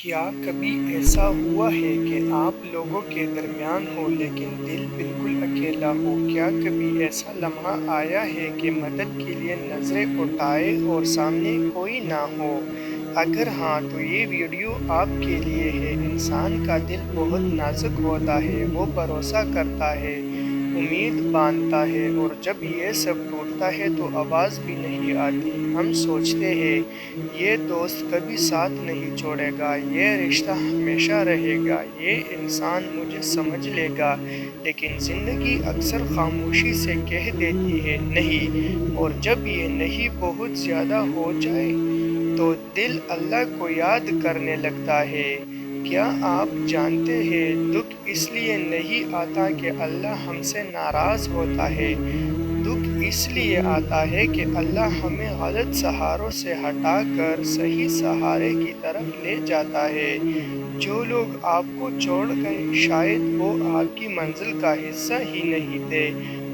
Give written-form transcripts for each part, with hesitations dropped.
کیا کبھی ایسا ہوا ہے کہ آپ لوگوں کے درمیان ہو لیکن دل بالکل اکیلا ہو؟ کیا کبھی ایسا لمحہ آیا ہے کہ مدد کے لیے نظریں اٹھائے اور سامنے کوئی نہ ہو؟ اگر ہاں تو یہ ویڈیو آپ کے لیے ہے۔ انسان کا دل بہت نازک ہوتا ہے، وہ بھروسہ کرتا ہے، امید باندھتا ہے، اور جب یہ سب ٹوٹتا ہے تو آواز بھی نہیں آتی۔ ہم سوچتے ہیں یہ دوست کبھی ساتھ نہیں چھوڑے گا، یہ رشتہ ہمیشہ رہے گا، یہ انسان مجھے سمجھ لے گا، لیکن زندگی اکثر خاموشی سے کہہ دیتی ہے نہیں، اور جب یہ نہیں بہت زیادہ ہو جائے تو دل اللہ کو یاد کرنے لگتا ہے۔ کیا آپ جانتے ہیں دکھ اس لیے نہیں آتا کہ اللہ ہم سے ناراض ہوتا ہے، دکھ اس لیے آتا ہے کہ اللہ ہمیں غلط سہاروں سے ہٹا کر صحیح سہارے کی طرف لے جاتا ہے۔ جو لوگ آپ کو چھوڑ گئے شاید وہ آپ کی منزل کا حصہ ہی نہیں تھے،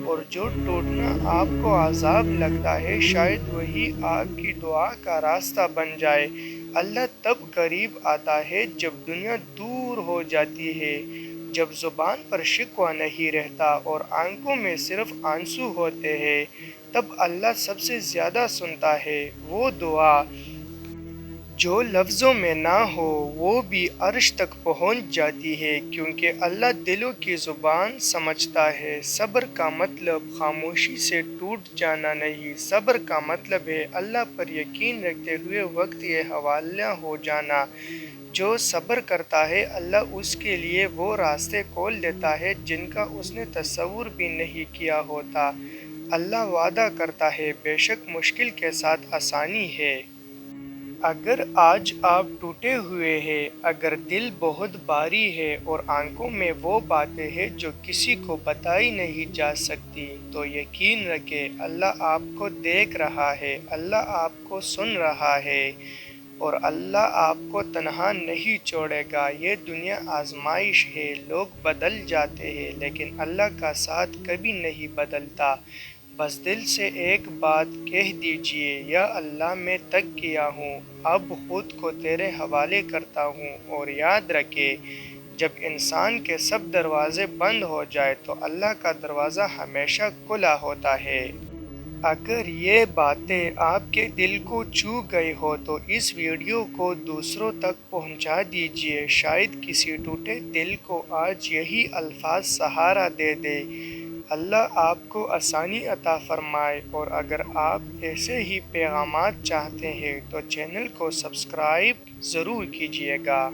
اور جو ٹوٹنا آپ کو عذاب لگتا ہے شاید وہی آپ کی دعا کا راستہ بن جائے۔ اللہ تب قریب آتا ہے جب دنیا دور ہو جاتی ہے، جب زبان پر شکوہ نہیں رہتا اور آنکھوں میں صرف آنسو ہوتے ہیں، تب اللہ سب سے زیادہ سنتا ہے۔ وہ دعا جو لفظوں میں نہ ہو وہ بھی عرش تک پہنچ جاتی ہے، کیونکہ اللہ دلوں کی زبان سمجھتا ہے۔ صبر کا مطلب خاموشی سے ٹوٹ جانا نہیں، صبر کا مطلب ہے اللہ پر یقین رکھتے ہوئے وقت کے حوالے ہو جانا۔ جو صبر کرتا ہے اللہ اس کے لیے وہ راستے کھول دیتا ہے جن کا اس نے تصور بھی نہیں کیا ہوتا۔ اللہ وعدہ کرتا ہے، بے شک مشکل کے ساتھ آسانی ہے۔ اگر آج آپ ٹوٹے ہوئے ہیں، اگر دل بہت بھاری ہے اور آنکھوں میں وہ باتیں ہیں جو کسی کو بتائی نہیں جا سکتی، تو یقین رکھیں اللہ آپ کو دیکھ رہا ہے، اللہ آپ کو سن رہا ہے، اور اللہ آپ کو تنہا نہیں چھوڑے گا۔ یہ دنیا آزمائش ہے، لوگ بدل جاتے ہیں لیکن اللہ کا ساتھ کبھی نہیں بدلتا۔ بس دل سے ایک بات کہہ دیجئے، یا اللہ میں تنگ کیا ہوں، اب خود کو تیرے حوالے کرتا ہوں۔ اور یاد رکھے جب انسان کے سب دروازے بند ہو جائے تو اللہ کا دروازہ ہمیشہ کھلا ہوتا ہے۔ اگر یہ باتیں آپ کے دل کو چھو گئی ہو تو اس ویڈیو کو دوسروں تک پہنچا دیجئے، شاید کسی ٹوٹے دل کو آج یہی الفاظ سہارا دے دے۔ اللہ آپ کو آسانی عطا فرمائے، اور اگر آپ ایسے ہی پیغامات چاہتے ہیں تو چینل کو سبسکرائب ضرور کیجیے گا۔